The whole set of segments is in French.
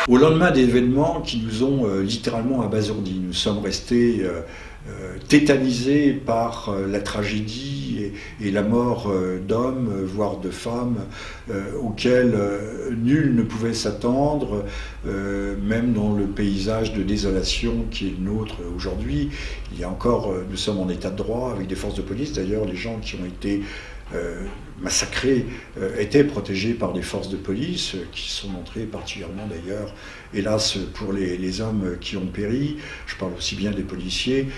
Au lendemain d'événements qui nous ont littéralement abasourdis, nous sommes restés tétanisés par la tragédie et la mort d'hommes, voire de femmes, auxquels nul ne pouvait s'attendre, même dans le paysage de désolation qui est le nôtre aujourd'hui. Il y a encore, nous sommes en état de droit avec des forces de police. D'ailleurs, les gens qui ont été massacrés étaient protégés par des forces de police qui sont montrées particulièrement d'ailleurs, hélas pour les hommes qui ont péri, je parle aussi bien des policiers,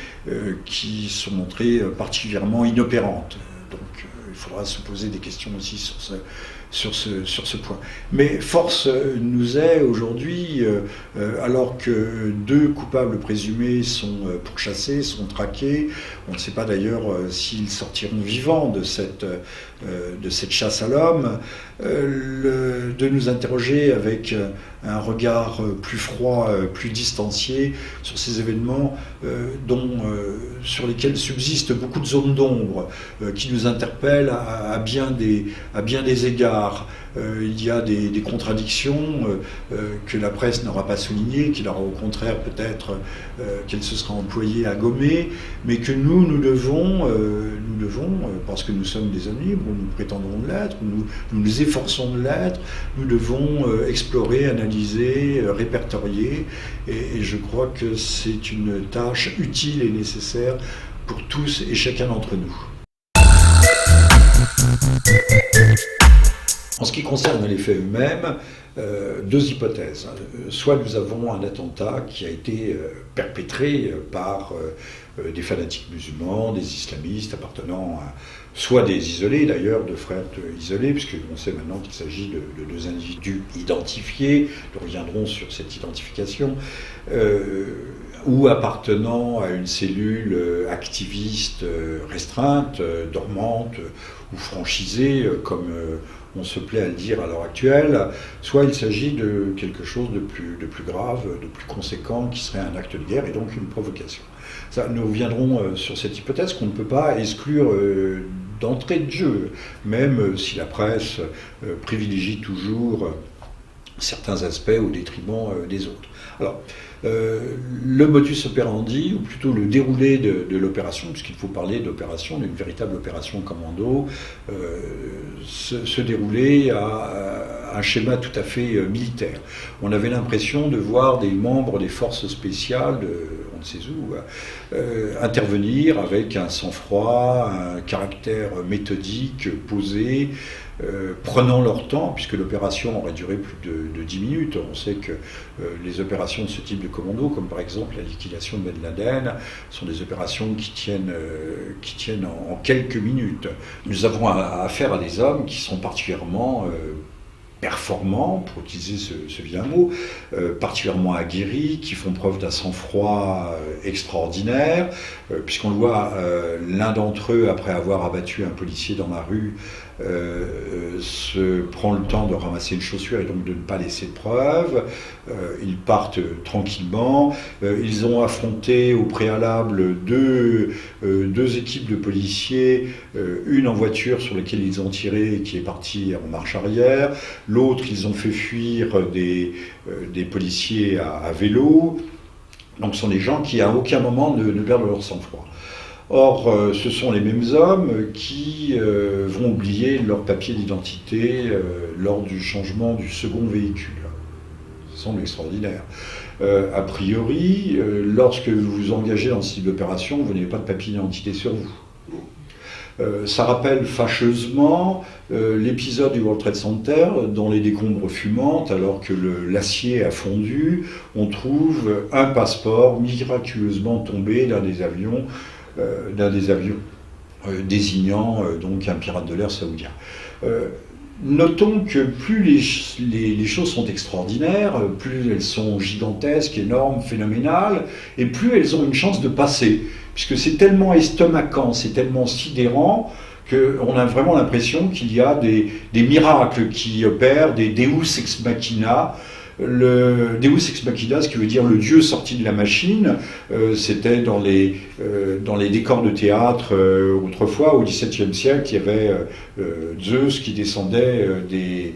qui sont montrés particulièrement inopérantes. Donc il faudra se poser des questions aussi sur ce point. Mais force nous est aujourd'hui, alors que 2 coupables présumés sont pourchassés, sont traqués, on ne sait pas d'ailleurs s'ils sortiront vivants de cette chasse à l'homme, de nous interroger avec un regard plus froid, plus distancié sur ces événements sur lesquels subsistent beaucoup de zones d'ombre qui nous interpellent à bien des égards. Il y a des contradictions que la presse n'aura pas soulignées, qu'il aura au contraire peut-être qu'elle se sera employée à gommer, mais que nous devons, parce que nous sommes des hommes libres, nous prétendons l'être, nous nous efforçons de l'être, nous devons explorer, analyser, répertorier, et je crois que c'est une tâche utile et nécessaire pour tous et chacun d'entre nous. En ce qui concerne les faits eux-mêmes, 2 hypothèses. Soit nous avons un attentat qui a été perpétré par des fanatiques musulmans, des islamistes appartenant à soit des isolés d'ailleurs, de frères isolés, puisqu'on sait maintenant qu'il s'agit de 2 individus identifiés, nous reviendrons sur cette identification, ou appartenant à une cellule activiste restreinte, dormante ou franchisée, comme on se plaît à le dire à l'heure actuelle, soit il s'agit de quelque chose de plus grave, de plus conséquent, qui serait un acte de guerre et donc une provocation. Ça, nous reviendrons sur cette hypothèse qu'on ne peut pas exclure d'entrée de jeu, même si la presse privilégie toujours certains aspects au détriment des autres. Alors, le modus operandi, ou plutôt le déroulé de l'opération, puisqu'il faut parler d'opération, d'une véritable opération commando, se déroulait à un schéma tout à fait militaire. On avait l'impression de voir des membres des forces spéciales, on ne sait où, intervenir avec un sang-froid, un caractère méthodique, posé, prenant leur temps, puisque l'opération aurait duré plus de 10 minutes. On sait que les opérations de ce type de commando, comme par exemple la liquidation de Ben Laden, sont des opérations qui tiennent en quelques minutes. Nous avons affaire à des hommes qui sont particulièrement performants, pour utiliser ce vilain mot, particulièrement aguerris, qui font preuve d'un sang-froid extraordinaire, puisqu'on le voit, l'un d'entre eux, après avoir abattu un policier dans la rue, se prend le temps de ramasser une chaussure et donc de ne pas laisser de preuves. Ils partent tranquillement. Ils ont affronté au préalable deux équipes de policiers, une en voiture sur laquelle ils ont tiré et qui est partie en marche arrière, l'autre ils ont fait fuir des policiers à vélo. Donc ce sont des gens qui à aucun moment ne perdent leur sang-froid. Or, ce sont les mêmes hommes qui vont oublier leur papier d'identité lors du changement du second véhicule. Ça semble extraordinaire. A priori, lorsque vous vous engagez dans ce type d'opération, vous n'avez pas de papier d'identité sur vous. Ça rappelle fâcheusement l'épisode du World Trade Center, dans les décombres fumantes, alors que l'acier a fondu, on trouve un passeport miraculeusement tombé d'un des avions désignant donc un pirate de l'air saoudien. Notons que plus les choses sont extraordinaires, plus elles sont gigantesques, énormes, phénoménales, et plus elles ont une chance de passer. Puisque c'est tellement estomacant, c'est tellement sidérant, qu'on a vraiment l'impression qu'il y a des miracles qui opèrent, des Deus ex machina. Le Deus ex machina, ce qui veut dire le Dieu sorti de la machine, c'était dans les décors de théâtre autrefois, au XVIIe siècle, il y avait Zeus qui descendait des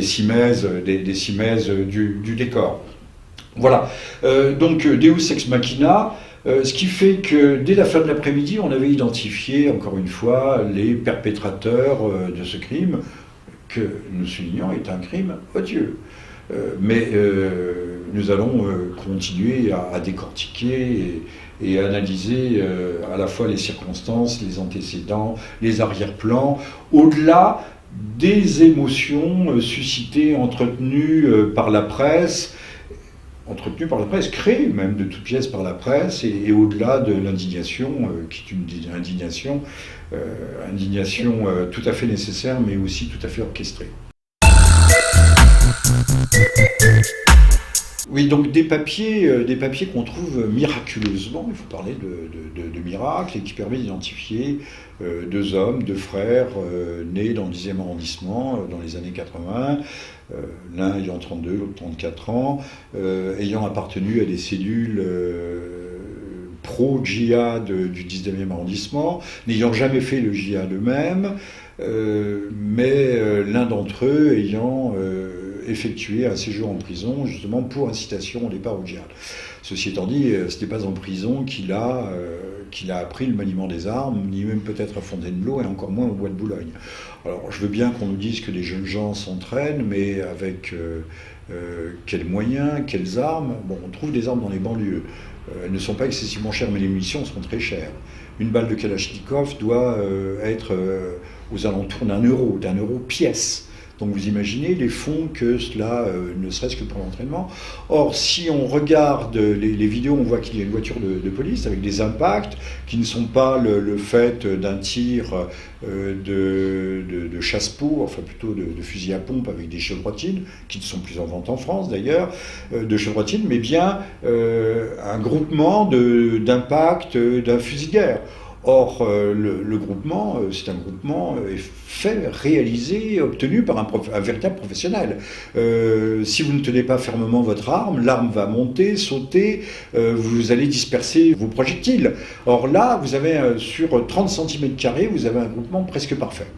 cimaises, des cimaises du décor. Voilà. Donc Deus ex machina. Ce qui fait que dès la fin de l'après-midi, on avait identifié, encore une fois, les perpétrateurs de ce crime, que nous soulignons est un crime odieux. Mais nous allons continuer à décortiquer et à analyser à la fois les circonstances, les antécédents, les arrière-plans, au-delà des émotions suscitées, entretenues par la presse, créée même de toutes pièces par la presse, et au-delà de l'indignation, qui est une indignation tout à fait nécessaire, mais aussi tout à fait orchestrée. Oui, donc des papiers qu'on trouve miraculeusement, il faut parler de miracles, et qui permettent d'identifier deux hommes, deux frères, nés dans le 10e arrondissement dans les années 80, l'un ayant 32, l'autre 34 ans, ayant appartenu à des cellules pro-djihad du 19e arrondissement, n'ayant jamais fait le djihad eux-mêmes, mais l'un d'entre eux ayant effectué un séjour en prison justement pour incitation au départ au djihad. Ceci étant dit, ce n'est pas en prison qu'il a appris le maniement des armes, ni même peut-être à Fontainebleau, et encore moins au Bois de Boulogne. Alors je veux bien qu'on nous dise que les jeunes gens s'entraînent, mais avec quels moyens, quelles armes? Bon, on trouve des armes dans les banlieues. Elles ne sont pas excessivement chères, mais les munitions sont très chères. Une balle de Kalachnikov doit être aux alentours d'un euro pièce. Donc vous imaginez les fonds que cela, ne serait-ce que pour l'entraînement. Or, si on regarde les vidéos, on voit qu'il y a une voiture de police avec des impacts qui ne sont pas le fait d'un tir de chasse-peau, enfin plutôt de fusil à pompe avec des chevrotines, qui ne sont plus en vente en France d'ailleurs, de chevrotines, mais bien un groupement d'impacts d'un fusil de guerre. Or, le groupement, c'est un groupement réalisé, obtenu par un véritable professionnel. Si vous ne tenez pas fermement votre arme, l'arme va monter, sauter, vous allez disperser vos projectiles. Or là, vous avez sur 30 cm², vous avez un groupement presque parfait.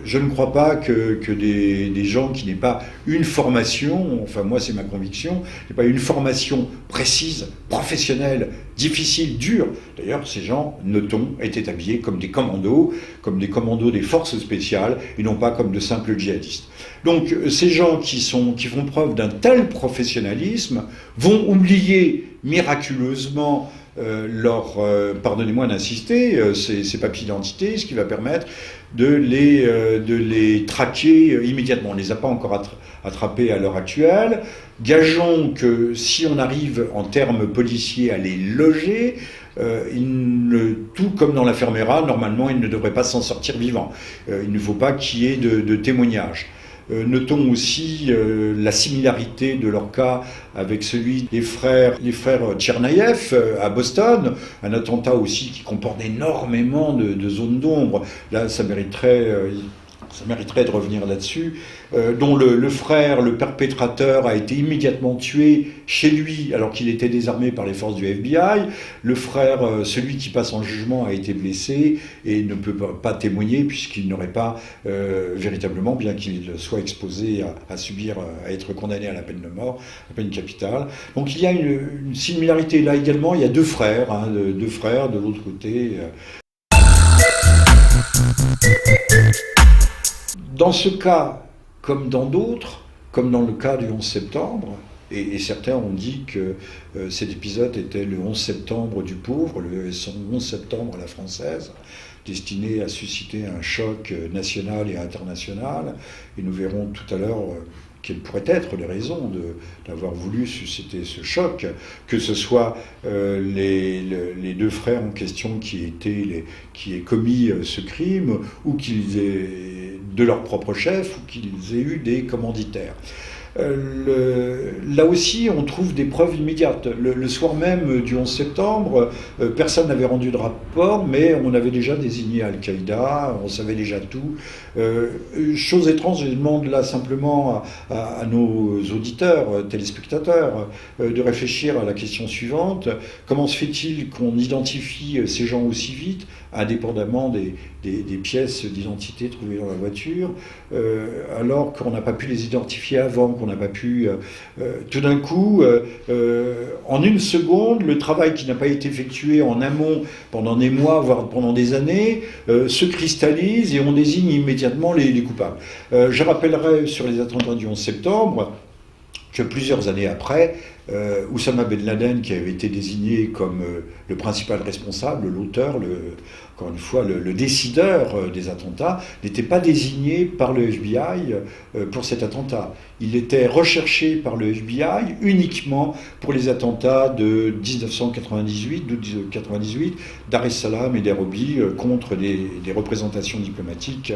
Je ne crois pas que des gens qui n'aient pas une formation, enfin moi c'est ma conviction, n'aient pas une formation précise, professionnelle, difficile, dure. D'ailleurs, ces gens, notons, étaient habillés comme des commandos des forces spéciales, et non pas comme de simples djihadistes. Donc ces gens qui font preuve d'un tel professionnalisme vont oublier miraculeusement pardonnez-moi d'insister, ces papiers d'identité, ce qui va permettre de les traquer immédiatement. On ne les a pas encore attrapés à l'heure actuelle. Gageons que si on arrive en termes policiers à les loger, tout comme dans l'affaire Mera, normalement ils ne devraient pas s'en sortir vivants. Il ne faut pas qu'il y ait de témoignages. Notons aussi la similarité de leur cas avec celui des frères Tchernaïev à Boston, un attentat aussi qui comporte énormément de zones d'ombre. Là, ça mériterait de revenir là-dessus, dont le frère, le perpétrateur, a été immédiatement tué chez lui alors qu'il était désarmé par les forces du FBI. Le frère, celui qui passe en jugement, a été blessé et ne peut pas témoigner puisqu'il n'aurait pas véritablement, bien qu'il soit exposé à être condamné à la peine de mort, la peine capitale. Donc il y a une similarité là également. Il y a deux frères de l'autre côté. Dans ce cas, comme dans d'autres, comme dans le cas du 11 septembre, et certains ont dit que cet épisode était le 11 septembre du pauvre, son 11 septembre à la française, destiné à susciter un choc national et international. Et nous verrons tout à l'heure quelles pourraient être les raisons d'avoir voulu susciter ce choc, que ce soit les deux frères en question qui aient commis ce crime, ou qu'ils aient de leur propre chef, ou qu'ils aient eu des commanditaires. Là aussi, on trouve des preuves immédiates. Le soir même du 11 septembre, personne n'avait rendu de rapport, mais on avait déjà désigné Al-Qaïda, on savait déjà tout. Chose étrange, je demande là simplement à nos auditeurs, téléspectateurs, de réfléchir à la question suivante. Comment se fait-il qu'on identifie ces gens aussi vite, indépendamment des pièces d'identité trouvées dans la voiture, alors qu'on n'a pas pu les identifier avant, qu'on n'a pas pu... tout d'un coup, en une seconde, le travail qui n'a pas été effectué en amont pendant des mois, voire pendant des années, se cristallise et on désigne immédiatement les coupables. Je rappellerai sur les attentats du 11 septembre que plusieurs années après, Oussama Ben Laden, qui avait été désigné comme le principal responsable, l'auteur, encore une fois, le décideur des attentats, n'était pas désigné par le FBI pour cet attentat. Il était recherché par le FBI uniquement pour les attentats de 1998, Dar es Salaam et Nairobi, contre des représentations diplomatiques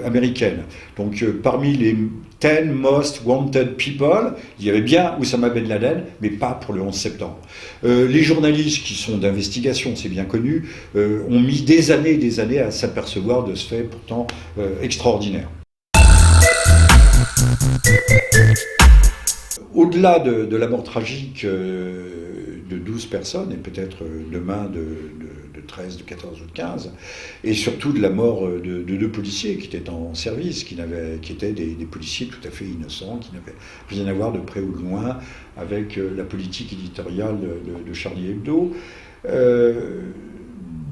américaines. Donc parmi les 10 most wanted people, il y avait bien Oussama Ben Laden, mais pas pour le 11 septembre. Les journalistes qui sont d'investigation, c'est bien connu, ont mis des années et des années à s'apercevoir de ce fait pourtant extraordinaire. Au-delà de la mort tragique de 12 personnes, et peut-être demain de 13, de 14 ou de 15, et surtout de la mort de 2 policiers qui étaient en service, qui étaient des policiers tout à fait innocents, qui n'avaient rien à voir de près ou de loin avec la politique éditoriale de Charlie Hebdo,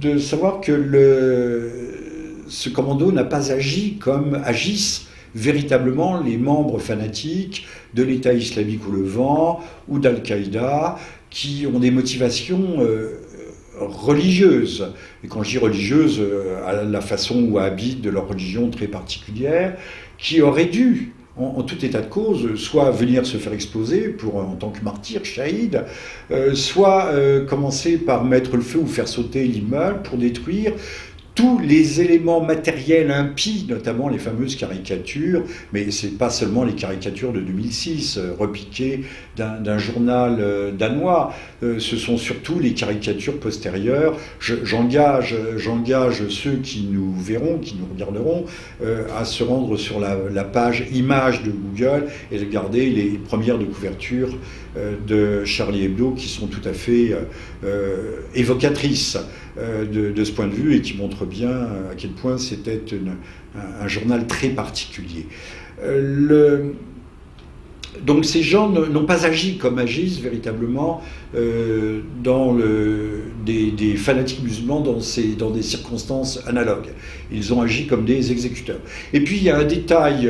de savoir que ce commando n'a pas agi comme agissent véritablement les membres fanatiques de l'État islamique au Levant ou d'Al-Qaïda, qui ont des motivations religieuses. Et quand je dis religieuses, à la façon ou à habit de leur religion très particulière, qui auraient dû, en tout état de cause, soit venir se faire exploser en tant que martyr, shahid, soit commencer par mettre le feu ou faire sauter l'immeuble pour détruire tous les éléments matériels impies, notamment les fameuses caricatures, mais ce n'est pas seulement les caricatures de 2006, repiquées d'un journal danois, ce sont surtout les caricatures postérieures. J'engage ceux qui nous verront, qui nous regarderont, à se rendre sur la page images de Google et de regarder les premières de couverture de Charlie Hebdo qui sont tout à fait évocatrices de ce point de vue et qui montrent bien à quel point c'était un journal très particulier. Donc ces gens n'ont pas agi comme agissent véritablement dans des fanatiques musulmans dans des circonstances analogues. Ils ont agi comme des exécuteurs. Et puis il y a un détail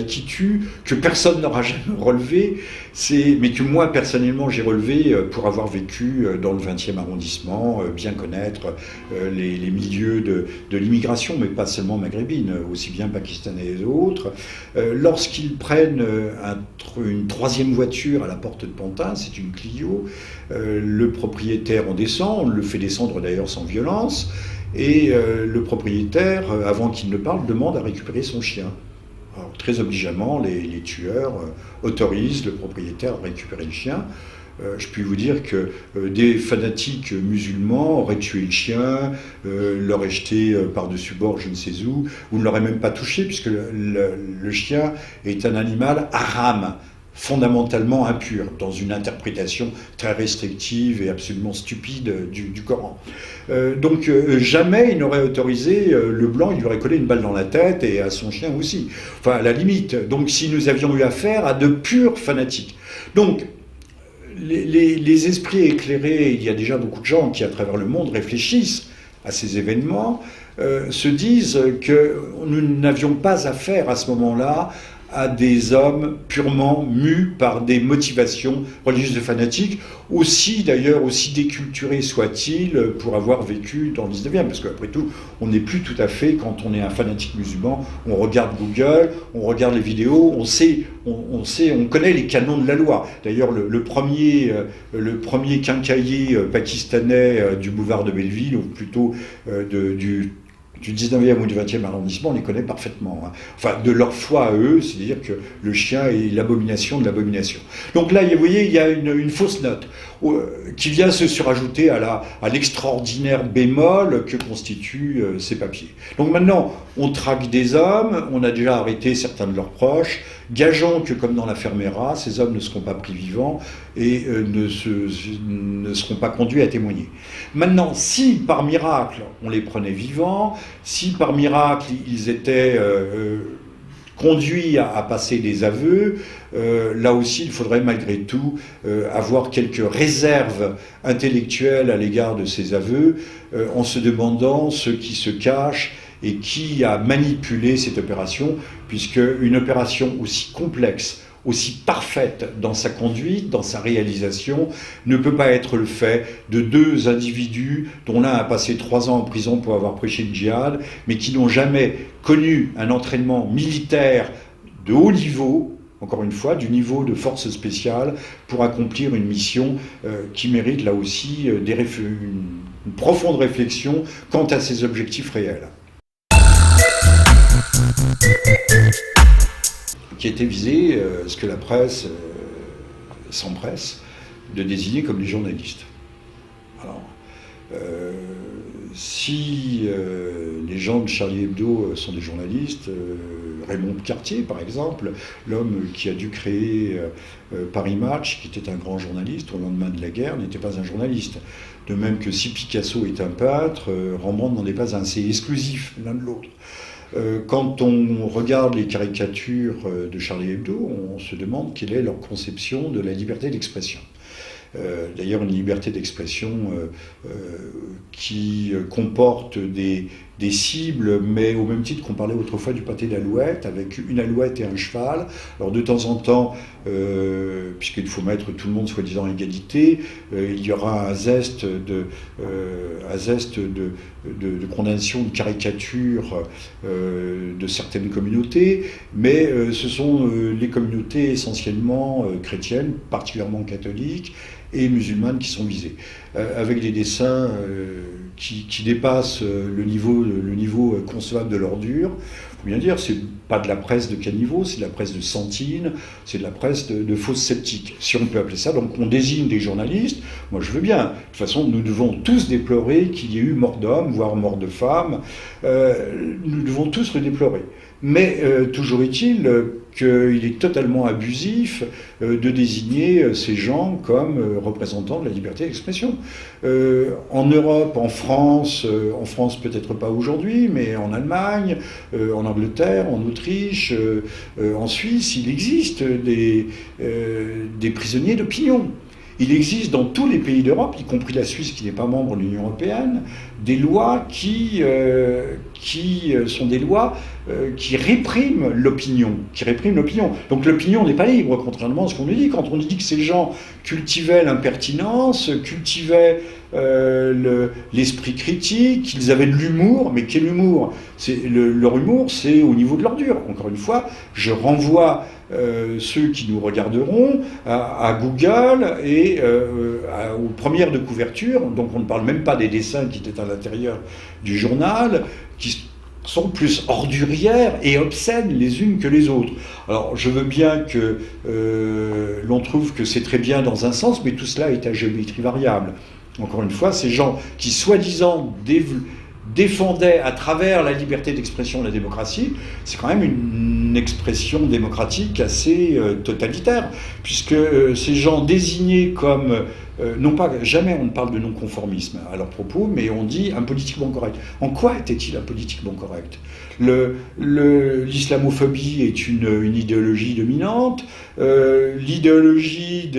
qui tue, que personne n'aura jamais relevé, mais que moi personnellement j'ai relevé pour avoir vécu dans le 20e arrondissement, bien connaître les milieux de l'immigration, mais pas seulement maghrébine, aussi bien pakistanais et autres. Lorsqu'ils prennent une 3e voiture à la porte de Pantin, c'est une Clio, le propriétaire en descend, on le fait descendre d'ailleurs sans violence, et le propriétaire, avant qu'il ne parle, demande à récupérer son chien. Alors, très obligeamment, les tueurs autorisent le propriétaire à récupérer le chien. Je puis vous dire que des fanatiques musulmans auraient tué le chien, l'auraient jeté par-dessus bord je ne sais où, ou ne l'auraient même pas touché, puisque le chien est un animal haram, fondamentalement impur, dans une interprétation très restrictive et absolument stupide du Coran. Donc jamais il n'aurait autorisé le blanc, il lui aurait collé une balle dans la tête, et à son chien aussi. Enfin, à la limite. Donc si nous avions eu affaire à de purs fanatiques. Donc, les esprits éclairés, il y a déjà beaucoup de gens qui, à travers le monde, réfléchissent à ces événements, se disent que nous n'avions pas affaire à ce moment-là à des hommes purement mus par des motivations religieuses et fanatiques, aussi d'ailleurs, aussi déculturés soient-ils pour avoir vécu dans le 19e, parce qu'après tout, on n'est plus tout à fait, quand on est un fanatique musulman, on regarde Google, on regarde les vidéos, on connaît les canons de la loi. D'ailleurs, le premier quincaillier pakistanais du boulevard de Belleville, ou plutôt du 19e ou du 20e arrondissement, on les connaît parfaitement. Hein. Enfin, de leur foi à eux, c'est-à-dire que le chien est l'abomination de l'abomination. Donc là, vous voyez, il y a une fausse note qui vient se surajouter à l'extraordinaire bémol que constituent ces papiers. Donc maintenant, on traque des hommes, on a déjà arrêté certains de leurs proches, gageons que, comme dans l'affaire Mera, ces hommes ne seront pas pris vivants et ne seront pas conduits à témoigner. Maintenant, si par miracle on les prenait vivants, si par miracle ils étaient conduits à passer des aveux, là aussi il faudrait malgré tout avoir quelques réserves intellectuelles à l'égard de ces aveux, en se demandant ce qui se cache et qui a manipulé cette opération, puisque une opération aussi complexe, aussi parfaite dans sa conduite, dans sa réalisation, ne peut pas être le fait de deux individus dont l'un a passé 3 ans en prison pour avoir prêché le djihad, mais qui n'ont jamais connu un entraînement militaire de haut niveau, encore une fois, du niveau de force spéciale, pour accomplir une mission qui mérite là aussi une profonde réflexion quant à ses objectifs réels. Qui était visé, ce que la presse s'empresse de désigner comme des journalistes. Alors, si les gens de Charlie Hebdo sont des journalistes, Raymond Cartier par exemple, l'homme qui a dû créer Paris Match, qui était un grand journaliste au lendemain de la guerre, n'était pas un journaliste. De même que si Picasso est un peintre, Rembrandt n'en est pas un, c'est exclusif l'un de l'autre. Quand on regarde les caricatures de Charlie Hebdo, on se demande quelle est leur conception de la liberté d'expression. D'ailleurs, une liberté d'expression qui comporte des cibles, mais au même titre qu'on parlait autrefois du pâté d'alouette, avec une alouette et un cheval. Alors de temps en temps, puisqu'il faut mettre tout le monde soi-disant à égalité, il y aura un zeste de condamnation, de caricature de certaines communautés, mais ce sont les communautés essentiellement chrétiennes, particulièrement catholiques, et musulmanes qui sont visées, avec des dessins qui dépassent le niveau concevable de l'ordure. Il faut bien dire, c'est pas de la presse de caniveau, c'est de la presse de santine, c'est de la presse de fausses sceptiques, si on peut appeler ça. Donc on désigne des journalistes, moi je veux bien. De toute façon, nous devons tous déplorer qu'il y ait eu mort d'hommes, voire mort de femmes. Nous devons tous le déplorer. Mais toujours est-il qu'il est totalement abusif de désigner ces gens comme représentants de la liberté d'expression. En Europe, en France peut-être pas aujourd'hui, mais en Allemagne, en Angleterre, en Autriche, en Suisse, il existe des prisonniers d'opinion. Il existe dans tous les pays d'Europe, y compris la Suisse qui n'est pas membre de l'Union européenne, des lois qui sont des lois qui répriment l'opinion. Donc l'opinion n'est pas libre, contrairement à ce qu'on nous dit. Quand on nous dit que ces gens cultivaient l'impertinence, cultivaient l'esprit critique, qu'ils avaient de l'humour, mais quel humour ? Leur humour, c'est au niveau de l'ordure. Encore une fois, je renvoie ceux qui nous regarderont à Google et aux premières de couverture, donc on ne parle même pas des dessins qui étaient à l'intérieur du journal, qui sont plus ordurières et obscènes les unes que les autres. Alors je veux bien que l'on trouve que c'est très bien dans un sens, mais tout cela est à géométrie variable. Encore une fois, ces gens qui soi-disant défendaient à travers la liberté d'expression la démocratie, c'est quand même une expression démocratique assez totalitaire, puisque ces gens désignés comme, jamais on ne parle de non-conformisme à leur propos, mais on dit impolitiquement correct. En quoi était-il impolitiquement correct ? L'islamophobie est une idéologie dominante, l'idéologie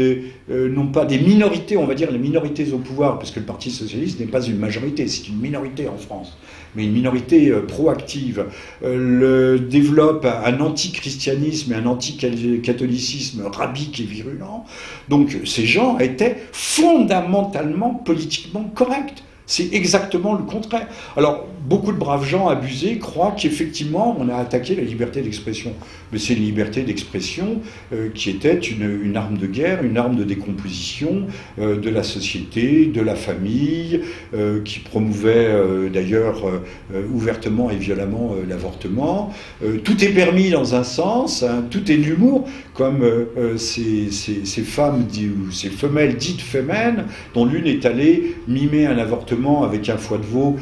non pas des minorités, on va dire les minorités au pouvoir, parce que le Parti socialiste n'est pas une majorité, c'est une minorité en France. mais une minorité proactive, développe un antichristianisme et un anticatholicisme rabique et virulent. Donc ces gens étaient fondamentalement politiquement corrects. C'est exactement le contraire. Alors, beaucoup de braves gens abusés croient qu'effectivement, on a attaqué la liberté d'expression. Mais c'est une liberté d'expression qui était une arme de guerre, une arme de décomposition de la société, de la famille, qui promouvait d'ailleurs ouvertement et violemment l'avortement. Tout est permis dans un sens, hein, tout est de l'humour, comme ces femmes, ou ces femelles dites fémènes, dont l'une est allée mimer un avortement avec un foie de veau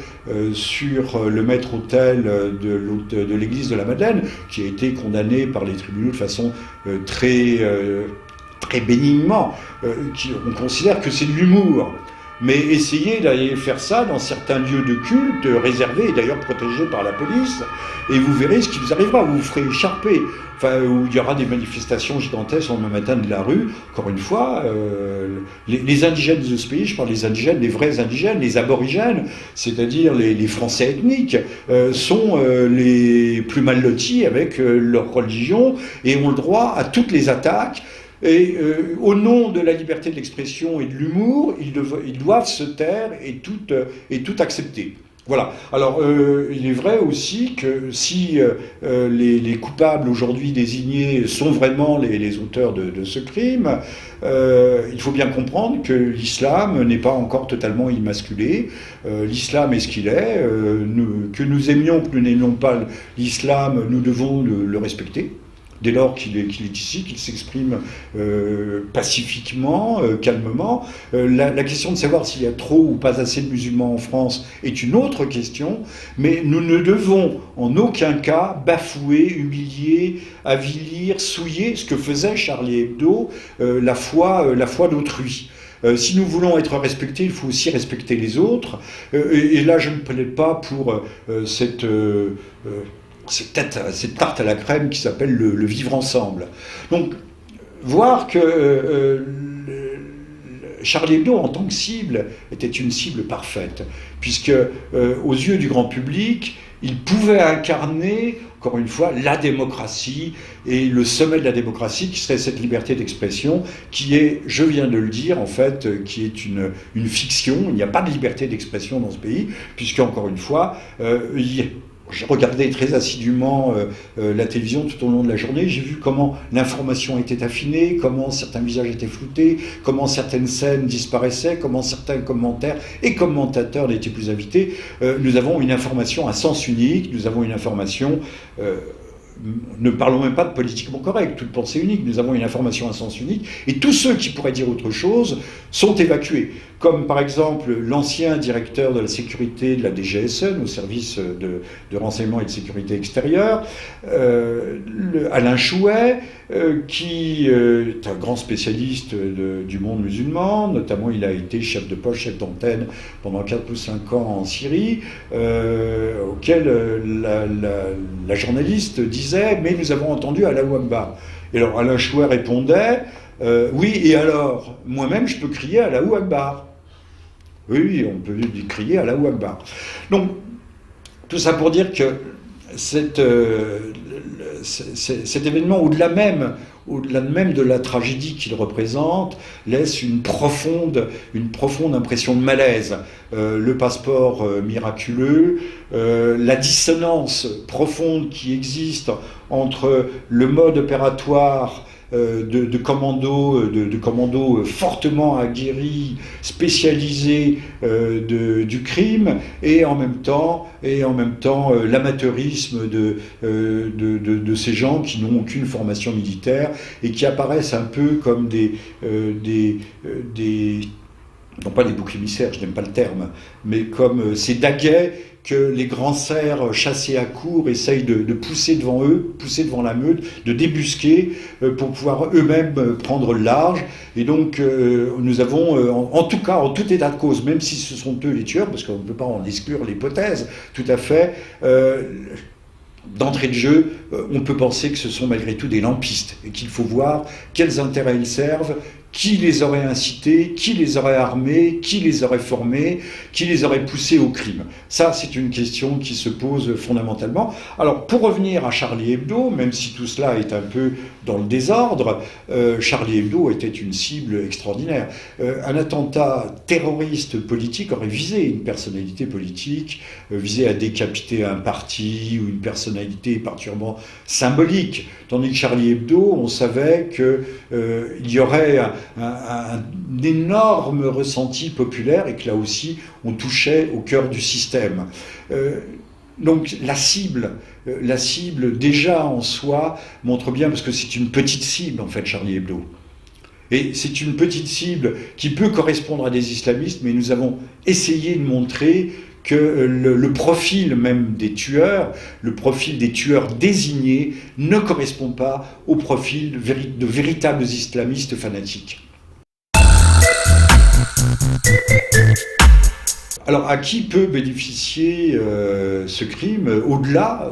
sur le maître-autel de l'église de la Madeleine, qui a été condamné par les tribunaux de façon très bénignement. On considère que c'est de l'humour. Mais essayez d'aller faire ça dans certains lieux de culte réservés et d'ailleurs protégés par la police, et vous verrez ce qui vous arrivera. Vous vous ferez écharper. Enfin, où il y aura des manifestations gigantesques le matin de la rue. Encore une fois, les indigènes de ce pays, je parle des indigènes, les vrais indigènes, les aborigènes, c'est-à-dire les Français ethniques, sont les plus mal lotis avec leur religion et ont le droit à toutes les attaques. Et au nom de la liberté de l'expression et de l'humour, ils doivent se taire et tout accepter. Voilà. Alors, il est vrai aussi que si les coupables aujourd'hui désignés sont vraiment les auteurs de ce crime, il faut bien comprendre que l'islam n'est pas encore totalement immasculé. L'islam est ce qu'il est. Que nous aimions, que nous n'aimions pas l'islam, nous devons le respecter. Dès lors qu'il est ici, qu'il s'exprime pacifiquement, calmement. La question de savoir s'il y a trop ou pas assez de musulmans en France est une autre question, mais nous ne devons en aucun cas bafouer, humilier, avilir, souiller ce que faisait Charlie Hebdo, la foi d'autrui. Si nous voulons être respectés, il faut aussi respecter les autres. Et là, je ne plaide pas pour cette tarte à la crème qui s'appelle le vivre ensemble. Donc, voir que Charlie Hebdo, en tant que cible, était une cible parfaite, puisque aux yeux du grand public, il pouvait incarner, encore une fois, la démocratie et le sommet de la démocratie qui serait cette liberté d'expression qui est, je viens de le dire, en fait, qui est une fiction. Il n'y a pas de liberté d'expression dans ce pays, puisque, encore une fois, j'ai regardé très assidûment la télévision tout au long de la journée. J'ai vu comment l'information était affinée, comment certains visages étaient floutés, comment certaines scènes disparaissaient, comment certains commentaires et commentateurs n'étaient plus invités. Nous avons une information à sens unique, nous avons une information... ne parlons même pas de politiquement correct, toute pensée unique, nous avons une information à sens unique, et tous ceux qui pourraient dire autre chose sont évacués, comme par exemple l'ancien directeur de la sécurité de la DGSE, au service de renseignement et de sécurité extérieure, Alain Chouet, qui est un grand spécialiste du monde musulman, notamment il a été chef de poste, chef d'antenne pendant 4 ou 5 ans en Syrie, auquel la journaliste disait « mais nous avons entendu Allahu Akbar ». Et alors Alain Chouet répondait « oui, et alors, moi-même je peux crier Allahu Akbar ». Oui, on peut crier Allahu Akbar. Donc, tout ça pour dire que cet événement, au-delà même de la tragédie qu'il représente, laisse une profonde impression de malaise. Le passeport miraculeux, la dissonance profonde qui existe entre le mode opératoire de commandos fortement aguerris, spécialisés du crime, et en même temps l'amateurisme de ces gens qui n'ont aucune formation militaire et qui apparaissent un peu comme non pas des boucs émissaires, je n'aime pas le terme, mais comme ces daguets que les grands cerfs chassés à courre essayent de pousser devant eux, pousser devant la meute, de débusquer pour pouvoir eux-mêmes prendre le large. Et donc nous avons, en tout cas, en tout état de cause, même si ce sont eux les tueurs, parce qu'on ne peut pas en exclure l'hypothèse, tout à fait, d'entrée de jeu, on peut penser que ce sont malgré tout des lampistes et qu'il faut voir quels intérêts ils servent, qui les aurait incités, qui les aurait armés, qui les aurait formés, qui les aurait poussés au crime. Ça, c'est une question qui se pose fondamentalement. Alors, pour revenir à Charlie Hebdo, même si tout cela est un peu dans le désordre, Charlie Hebdo était une cible extraordinaire. Un attentat terroriste politique aurait visé une personnalité politique, visé à décapiter un parti ou une personnalité particulièrement symbolique. Tandis que Charlie Hebdo, on savait qu'il y aurait un énorme ressenti populaire et que là aussi, on touchait au cœur du système. Donc la cible déjà en soi montre bien, parce que c'est une petite cible en fait, Charlie Hebdo. Et c'est une petite cible qui peut correspondre à des islamistes, mais nous avons essayé de montrer que le profil même des tueurs, le profil des tueurs désignés, ne correspond pas au profil de véritables islamistes fanatiques. Alors, à qui peut bénéficier ce crime au-delà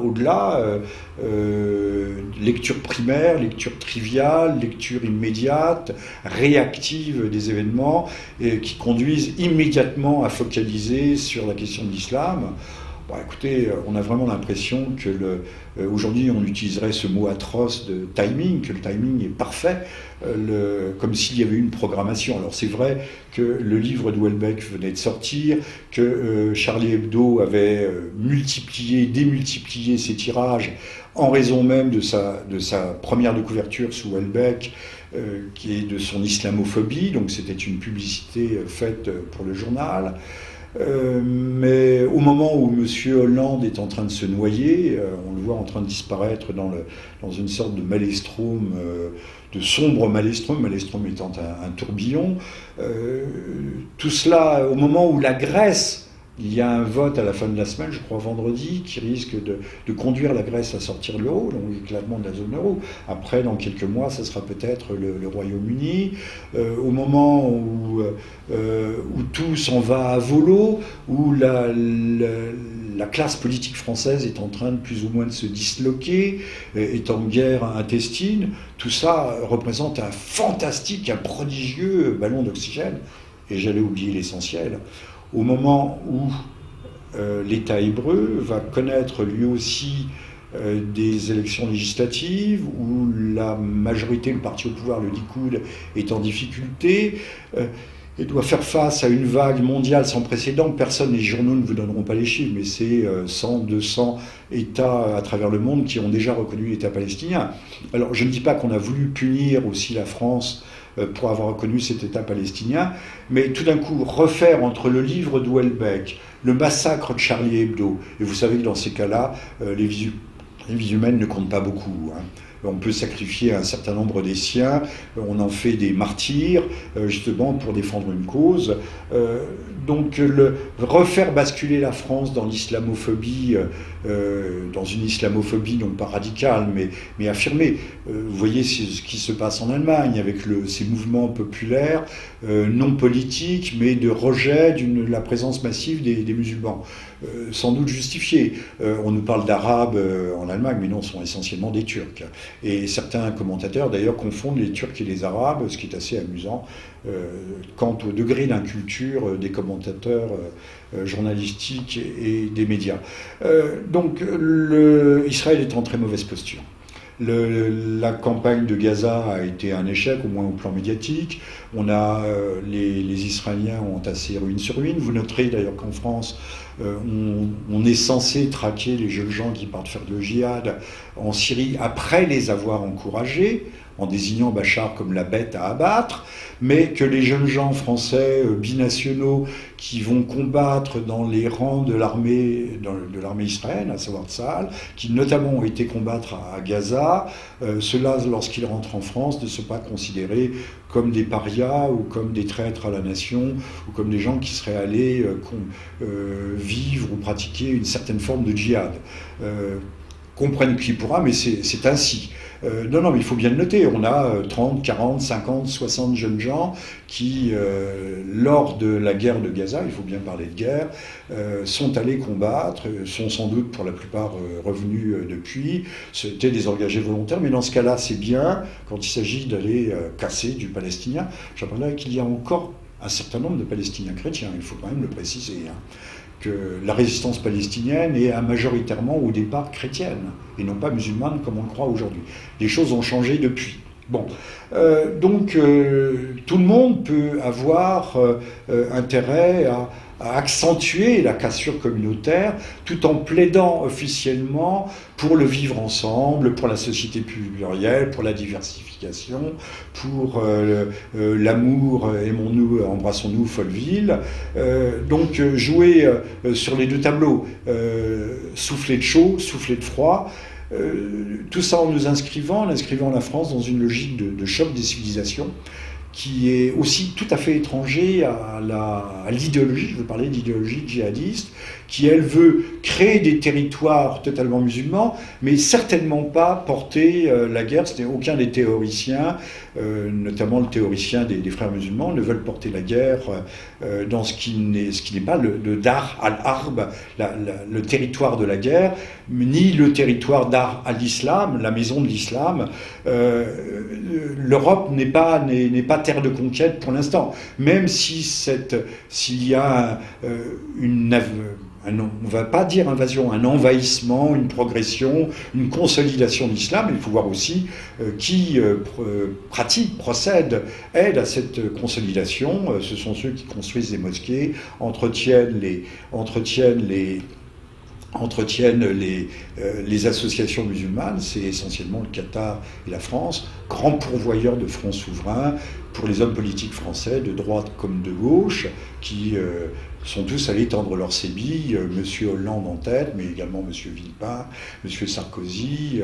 lecture primaire, lecture triviale, lecture immédiate, réactive des événements qui conduisent immédiatement à focaliser sur la question de l'islam. Bon, écoutez, on a vraiment l'impression que aujourd'hui on utiliserait ce mot atroce de timing, que le timing est parfait, comme s'il y avait eu une programmation. Alors c'est vrai que le livre de Houellebecq venait de sortir, que Charlie Hebdo avait démultiplié ses tirages en raison même de sa première de couverture sous Houellebecq, qui est de son islamophobie, donc c'était une publicité faite pour le journal. Mais au moment où M. Hollande est en train de se noyer, on le voit en train de disparaître dans une sorte de maelstrom, de sombre maelstrom étant un tourbillon, tout cela au moment où la Grèce, il y a un vote à la fin de la semaine, je crois vendredi, qui risque de conduire la Grèce à sortir de l'euro, donc clairement de la zone euro. Après, dans quelques mois, ça sera peut-être le Royaume-Uni. Au moment où tout s'en va à volo, où la classe politique française est en train de plus ou moins de se disloquer, est en guerre intestine, tout ça représente un fantastique, un prodigieux ballon d'oxygène. Et j'allais oublier l'essentiel. Au moment où l'État hébreu va connaître lui aussi des élections législatives, où la majorité, le parti au pouvoir, le Likoud, est en difficulté, et doit faire face à une vague mondiale sans précédent. Personne, les journaux ne vous donneront pas les chiffres, mais c'est 100, 200 États à travers le monde qui ont déjà reconnu l'État palestinien. Alors je ne dis pas qu'on a voulu punir aussi la France pour avoir reconnu cet État palestinien, mais tout d'un coup, refaire entre le livre de Houellebecq, le massacre de Charlie Hebdo, et vous savez que dans ces cas-là, les vies humaines ne comptent pas beaucoup, hein. On peut sacrifier un certain nombre des siens, on en fait des martyrs, justement pour défendre une cause. Donc refaire basculer la France dans l'islamophobie, dans une islamophobie non pas radicale, mais affirmée. Vous voyez ce qui se passe en Allemagne avec ces mouvements populaires, non politiques, mais de rejet de la présence massive des musulmans. Sans doute justifié. On nous parle d'Arabes en Allemagne, mais non, ce sont essentiellement des Turcs. Et certains commentateurs, d'ailleurs, confondent les Turcs et les Arabes, ce qui est assez amusant, quant au degré d'inculture des commentateurs journalistiques et des médias. Donc, Israël est en très mauvaise posture. La campagne de Gaza a été un échec, au moins au plan médiatique. Les Israéliens ont tassé ruine sur ruine. Vous noterez d'ailleurs qu'en France, on est censé traquer les jeunes gens qui partent faire le djihad en Syrie après les avoir encouragés, en désignant Bachar comme la bête à abattre, mais que les jeunes gens français binationaux qui vont combattre dans les rangs de l'armée israélienne, à savoir Tsahal, qui notamment ont été combattre à Gaza, ceux-là, lorsqu'ils rentrent en France, ne sont pas considérés comme des parias ou comme des traîtres à la nation ou comme des gens qui seraient allés vivre ou pratiquer une certaine forme de djihad. comprenne qui pourra, mais c'est ainsi. Non, mais il faut bien le noter, on a 30, 40, 50, 60 jeunes gens qui, lors de la guerre de Gaza, il faut bien parler de guerre, sont allés combattre, sont sans doute pour la plupart revenus depuis, c'était des engagés volontaires, mais dans ce cas-là, c'est bien, quand il s'agit d'aller casser du palestinien. J'apprenais qu'il y a encore un certain nombre de Palestiniens chrétiens, il faut quand même le préciser, hein, que la résistance palestinienne est majoritairement au départ chrétienne et non pas musulmane comme on le croit aujourd'hui. Les choses ont changé depuis. Bon, donc tout le monde peut avoir intérêt à accentuer la cassure communautaire tout en plaidant officiellement pour le vivre ensemble, pour la société plurielle, pour la diversification, pour l'amour, aimons-nous, embrassons-nous, Folleville. Donc jouer sur les deux tableaux, souffler de chaud, souffler de froid, tout ça en nous inscrivant la France dans une logique de choc des civilisations, qui est aussi tout à fait étranger à l'idéologie, je veux parler d'idéologie djihadiste, qui elle veut créer des territoires totalement musulmans, mais certainement pas porter la guerre. Aucun des théoriciens, notamment le théoricien des frères musulmans, ne veulent porter la guerre dans ce qui n'est pas le Dar al-Harb, le territoire de la guerre, ni le territoire Dar al-Islam, la maison de l'islam. L'Europe n'est pas terre de conquête pour l'instant, même si s'il y a on ne va pas dire invasion, un envahissement, une progression, une consolidation de l'islam. Il faut voir aussi qui procède, aide à cette consolidation. Ce sont ceux qui construisent des mosquées, entretiennent les associations musulmanes. C'est essentiellement le Qatar et la France, grands pourvoyeurs de fronts souverains pour les hommes politiques français, de droite comme de gauche, qui sont tous allés tendre leur sébilles, M. Hollande en tête, mais également M. Villepin, M. Sarkozy,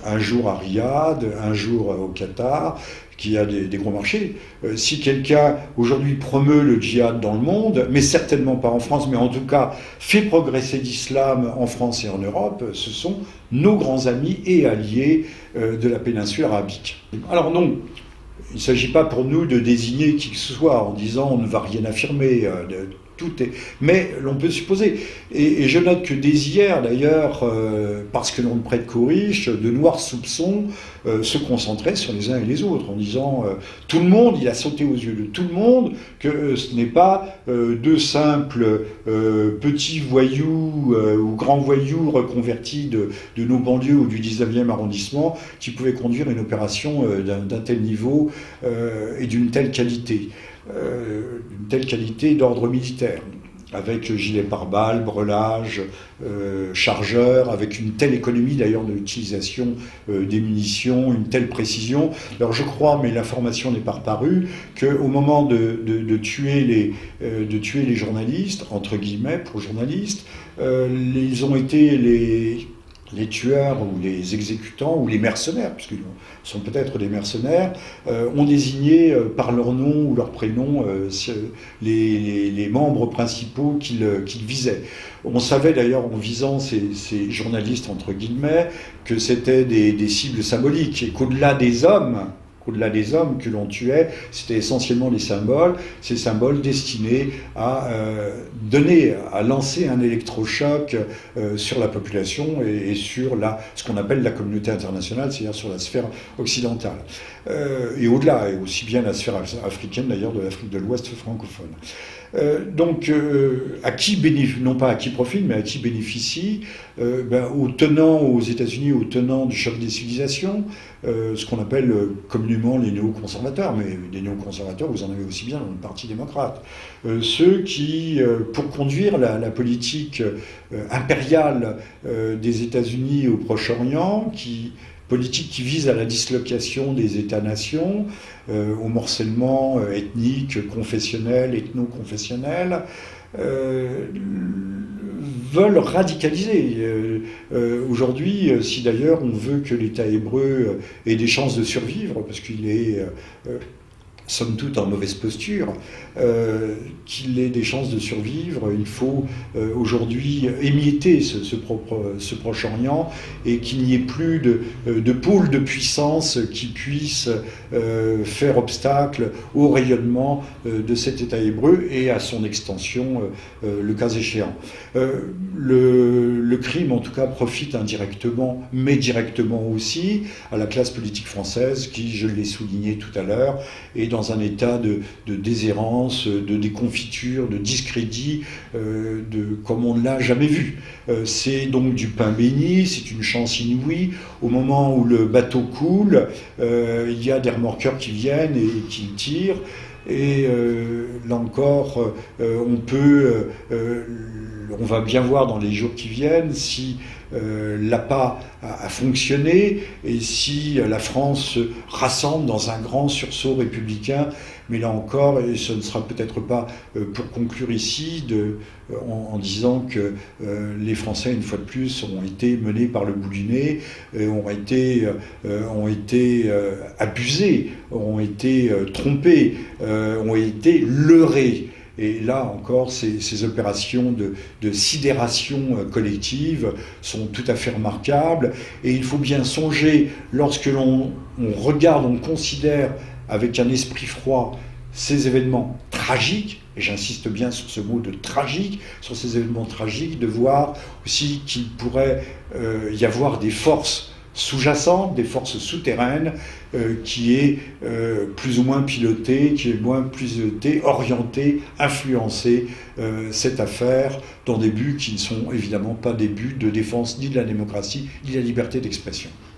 un jour à Riyad, un jour au Qatar, qui a des gros marchés. Si quelqu'un aujourd'hui promeut le djihad dans le monde, mais certainement pas en France, mais en tout cas fait progresser l'islam en France et en Europe, ce sont nos grands amis et alliés de la péninsule arabique. Alors non, il ne s'agit pas pour nous de désigner qui que ce soit en disant on ne va rien affirmer. Mais l'on peut supposer. Et je note que dès hier, d'ailleurs, parce que l'on ne prête qu'aux riches, de noirs soupçons se concentraient sur les uns et les autres, en disant tout le monde, il a sauté aux yeux de tout le monde, que ce n'est pas deux simples petits voyous ou grands voyous reconvertis de nos banlieues ou du 19e arrondissement qui pouvaient conduire une opération d'un tel niveau et d'une telle qualité. D'ordre militaire, avec gilet pare-balles, brelage, chargeurs, avec une telle économie d'ailleurs de l'utilisation des munitions, une telle précision. Alors je crois, mais l'information n'est pas reparue, qu'au moment de tuer les journalistes, entre guillemets pour journalistes, ils ont été les tueurs ou les exécutants ou les mercenaires, puisqu'ils sont peut-être des mercenaires, ont désigné par leur nom ou leur prénom les membres principaux qu'ils visaient. On savait d'ailleurs en visant ces journalistes entre guillemets que c'était des cibles symboliques et qu'au-delà des hommes que l'on tuait, c'était essentiellement des symboles, ces symboles destinés à lancer un électrochoc sur la population et sur ce qu'on appelle la communauté internationale, c'est-à-dire sur la sphère occidentale. Et au-delà, et aussi bien la sphère africaine d'ailleurs, de l'Afrique de l'Ouest francophone. Donc, à qui bénéficie, non pas à qui profite, mais à qui bénéficie, aux tenants aux États-Unis, aux tenants du choc des civilisations, ce qu'on appelle communément les néoconservateurs, mais les néoconservateurs, vous en avez aussi bien dans le Parti démocrate. Ceux qui, pour conduire la politique impériale des États-Unis au Proche-Orient, politique qui vise à la dislocation des États-nations, au morcellement ethnique, confessionnel, ethno-confessionnel, veulent radicaliser. Aujourd'hui, si d'ailleurs on veut que l'État hébreu ait des chances de survivre, parce qu'il est somme toute en mauvaise posture, qu'il ait des chances de survivre. Il faut aujourd'hui émietter ce Proche-Orient et qu'il n'y ait plus de pôle de puissance qui puisse faire obstacle au rayonnement de cet État hébreu et à son extension, le cas échéant. Le crime, en tout cas, profite indirectement, mais directement aussi, à la classe politique française qui, je l'ai souligné tout à l'heure, est dans un état de déshérence, de déconfiture, de discrédit, comme on ne l'a jamais vu. C'est donc du pain béni, c'est une chance inouïe. Au moment où le bateau coule, il y a des remorqueurs qui viennent et qui tirent. Et là encore, on va bien voir dans les jours qui viennent si l'appât a fonctionné et si la France se rassemble dans un grand sursaut républicain. Mais là encore, et ce ne sera peut-être pas pour conclure ici, en disant que les Français, une fois de plus, ont été menés par le bout du nez, ont été abusés, ont été trompés, ont été leurrés. Et là encore, ces opérations de sidération collective sont tout à fait remarquables. Et il faut bien songer, lorsque l'on regarde, on considère avec un esprit froid ces événements tragiques, et j'insiste bien sur ce mot de tragique, sur ces événements tragiques, de voir aussi qu'il pourrait y avoir des forces sous-jacentes, des forces souterraines, qui est plus ou moins pilotée, orientée, influencée cette affaire dans des buts qui ne sont évidemment pas des buts de défense ni de la démocratie, ni de la liberté d'expression.